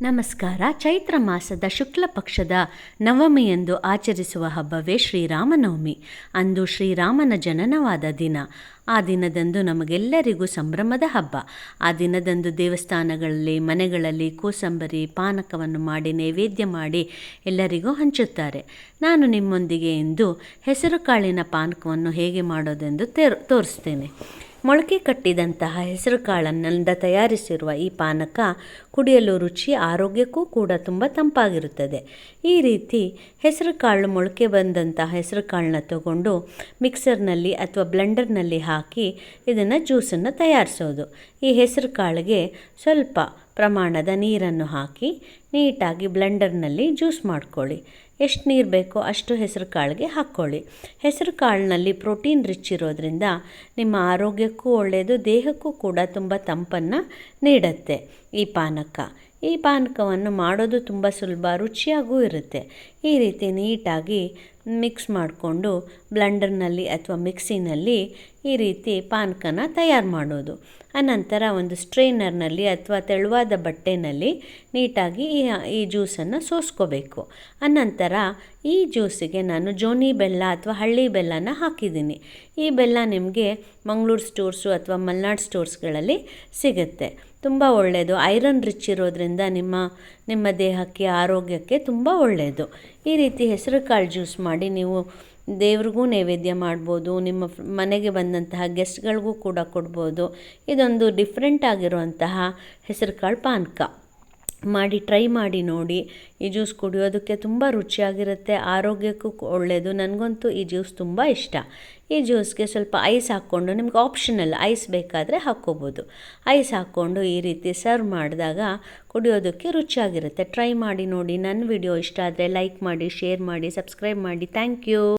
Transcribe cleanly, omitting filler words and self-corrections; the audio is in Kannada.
ನಮಸ್ಕಾರ. ಚೈತ್ರ ಮಾಸದ ಶುಕ್ಲ ಪಕ್ಷದ ನವಮಿಯಂದು ಆಚರಿಸುವ ಹಬ್ಬವೇ ಶ್ರೀರಾಮನವಮಿ. ಅಂದು ಶ್ರೀರಾಮನ ಜನನವಾದ ದಿನ. ಆ ದಿನದಂದು ನಮಗೆಲ್ಲರಿಗೂ ಸಂಭ್ರಮದ ಹಬ್ಬ. ಆ ದಿನದಂದು ದೇವಸ್ಥಾನಗಳಲ್ಲಿ, ಮನೆಗಳಲ್ಲಿ ಕೋಸಂಬರಿ, ಪಾನಕವನ್ನು ಮಾಡಿ ನೈವೇದ್ಯ ಮಾಡಿ ಎಲ್ಲರಿಗೂ ಹಂಚುತ್ತಾರೆ. ನಾನು ನಿಮ್ಮೊಂದಿಗೆ ಇಂದು ಹೆಸರು ಕಾಳಿನ ಪಾನಕವನ್ನು ಹೇಗೆ ಮಾಡೋದೆಂದು ತೋರಿಸ್ತೇನೆ. ಮೊಳಕೆ ಕಟ್ಟಿದಂತಹ ಹೆಸರು ಕಾಳನ್ನಿಂದ ತಯಾರಿಸಿರುವ ಈ ಪಾನಕ ಕುಡಿಯಲು ರುಚಿ, ಆರೋಗ್ಯಕ್ಕೂ ಕೂಡ ತುಂಬ ತಂಪಾಗಿರುತ್ತದೆ. ಈ ರೀತಿ ಹೆಸರು ಕಾಳು ಮೊಳಕೆ ಬಂದಂತಹ ಹೆಸರು ಕಾಳನ್ನ ತಗೊಂಡು ಮಿಕ್ಸರ್ನಲ್ಲಿ ಅಥವಾ ಬ್ಲೆಂಡರ್ನಲ್ಲಿ ಹಾಕಿ ಇದನ್ನು ಜ್ಯೂಸನ್ನು ತಯಾರಿಸೋದು. ಈ ಹೆಸರು ಕಾಳಿಗೆ ಸ್ವಲ್ಪ ಪ್ರಮಾಣದ ನೀರನ್ನು ಹಾಕಿ ನೀಟಾಗಿ ಬ್ಲೆಂಡರ್ನಲ್ಲಿ ಜ್ಯೂಸ್ ಮಾಡ್ಕೊಳ್ಳಿ. ಎಷ್ಟು ನೀರು ಬೇಕೋ ಅಷ್ಟು ಹೆಸರು ಕಾಳಿಗೆ ಹಾಕ್ಕೊಳ್ಳಿ. ಹೆಸರು ಕಾಳಿನಲ್ಲಿ ಪ್ರೋಟೀನ್ ರಿಚ್ ಇರೋದ್ರಿಂದ ನಿಮ್ಮ ಆರೋಗ್ಯಕ್ಕೂ ಒಳ್ಳೆಯದು, ದೇಹಕ್ಕೂ ಕೂಡ ತುಂಬ ತಂಪನ್ನು ನೀಡುತ್ತೆ ಈ ಪಾನಕ. ಈ ಪಾನಕವನ್ನು ಮಾಡೋದು ತುಂಬ ಸುಲಭ, ರುಚಿಯಾಗೂ ಇರುತ್ತೆ. ಈ ರೀತಿ ನೀಟಾಗಿ ಮಿಕ್ಸ್ ಮಾಡಿಕೊಂಡು ಬ್ಲೆಂಡರ್ನಲ್ಲಿ ಅಥವಾ ಮಿಕ್ಸಿನಲ್ಲಿ ಈ ರೀತಿ ಪಾನಕನ ತಯಾರು ಮಾಡೋದು. ಅನಂತರ ಒಂದು ಸ್ಟ್ರೈನರ್ನಲ್ಲಿ ಅಥವಾ ತೆಳುವಾದ ಬಟ್ಟೆನಲ್ಲಿ ನೀಟಾಗಿ ಈ ಜ್ಯೂಸನ್ನು ಸೋಸ್ಕೋಬೇಕು. ಅನಂತರ ಈ ಜ್ಯೂಸಿಗೆ ನಾನು ಜೋನಿ ಬೆಲ್ಲ ಅಥವಾ ಹಳ್ಳಿ ಬೆಲ್ಲನ ಹಾಕಿದ್ದೀನಿ. ಈ ಬೆಲ್ಲ ನಿಮಗೆ ಮಂಗಳೂರು ಸ್ಟೋರ್ಸು ಅಥವಾ ಮಲ್ನಾಡು ಸ್ಟೋರ್ಸ್ಗಳಲ್ಲಿ ಸಿಗುತ್ತೆ. ತುಂಬ ಒಳ್ಳೆಯದು, ಐರನ್ ರಿಚ್ ಇರೋದ್ರಿಂದ ನಿಮ್ಮ ದೇಹಕ್ಕೆ, ಆರೋಗ್ಯಕ್ಕೆ ತುಂಬ ಒಳ್ಳೆಯದು. ಈ ರೀತಿ ಹೆಸರು ಕಾಳು ಜ್ಯೂಸ್ ಮಾಡಿ ನೀವು ದೇವ್ರಿಗೂ ನೈವೇದ್ಯ ಮಾಡ್ಬೋದು, ನಿಮ್ಮ ಮನೆಗೆ ಬಂದಂತಹ ಗೆಸ್ಟ್ಗಳಿಗೂ ಕೂಡ ಕೊಡ್ಬೋದು. ಇದೊಂದು ಡಿಫ್ರೆಂಟ್ ಆಗಿರುವಂತಹ ಹೆಸರು ಕಾಳು ಪಾನಕ. ಟ್ರೈ ಮಾಡಿ ನೋಡಿ. ಈ ಜ್ಯೂಸ್ ಕುಡಿಯೋದಕ್ಕೆ ತುಂಬ ರುಚಿಯಾಗಿರುತ್ತೆ, ಆರೋಗ್ಯಕ್ಕೂ ಒಳ್ಳೆಯದು. ನನಗಂತೂ ಈ ಜ್ಯೂಸ್ ತುಂಬ ಇಷ್ಟ. ಈ ಜ್ಯೂಸ್ಗೆ ಸ್ವಲ್ಪ ಐಸ್ ಹಾಕ್ಕೊಂಡು, ನಿಮ್ಗೆ ಆಪ್ಷನಲ್ ಐಸ್ ಬೇಕಾದರೆ ಹಾಕ್ಕೋಬೋದು. ಐಸ್ ಹಾಕ್ಕೊಂಡು ಈ ರೀತಿ ಸರ್ವ್ ಮಾಡಿದಾಗ ಕುಡಿಯೋದಕ್ಕೆ ರುಚಿಯಾಗಿರುತ್ತೆ. ಟ್ರೈ ಮಾಡಿ ನೋಡಿ. ನನ್ನ ವಿಡಿಯೋ ಇಷ್ಟ ಆದರೆ ಲೈಕ್ ಮಾಡಿ, ಶೇರ್ ಮಾಡಿ, ಸಬ್ಸ್ಕ್ರೈಬ್ ಮಾಡಿ. Thank you.